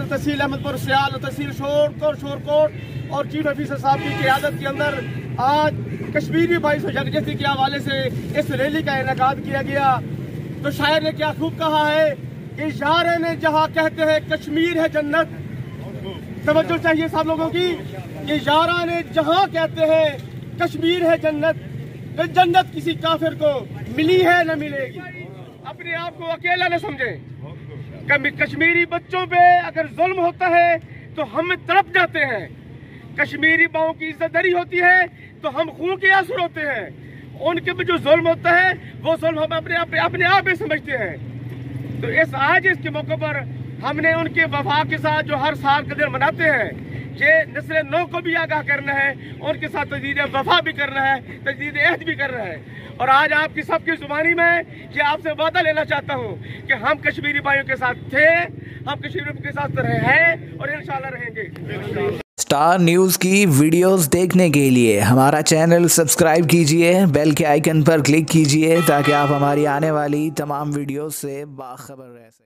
तहसील अहमदपुर सियाल और तहसील शोरकोट और chief officer साहब की क़यादत के अंदर आज कश्मीरी भाई से यकजहती के हवाले से इस रैली का इनेकाद किया गया। तो शायर ने क्या खूब कहा है कि यारे ने जहाँ कहते हैं कश्मीर है जन्नत। तवज्जो चाहिए सब लोगों की कि यारा ने जहाँ कहते हैं कश्मीर है जन्नत, तो जन्नत किसी काफिर को मिली है न मिलेगी। अपने आप को अकेला न समझें। कश्मीरी बच्चों पे अगर जुल्म होता है तो हम तड़प जाते हैं। कश्मीरी बाओं की इज्जतदारी होती है तो हम खून के आंसू रोते हैं। उनके पे जो जुल्म होता है वो जुल्म हम अपने आप में समझते हैं। तो आज इसके मौके पर हमने उनके वफा के साथ जो हर साल का दिन मनाते हैं, ये नस्ल नौ को भी आगाह करना है, उनके साथ तजदीद वफा भी करना है, तजदीद अहद भी करना है। और आज आपकी सबकी जुबानी में ये आपसे वादा लेना चाहता हूँ कि हम कश्मीरी भाइयों के साथ थे, हम कश्मीरियों के साथ रहे हैं और इंशाल्लाह रहेंगे। स्टार न्यूज़ की वीडियोस देखने के लिए हमारा चैनल सब्सक्राइब कीजिए, बेल के आइकन पर क्लिक कीजिए ताकि आप हमारी आने वाली तमाम वीडियोस से बाखबर रह सकें।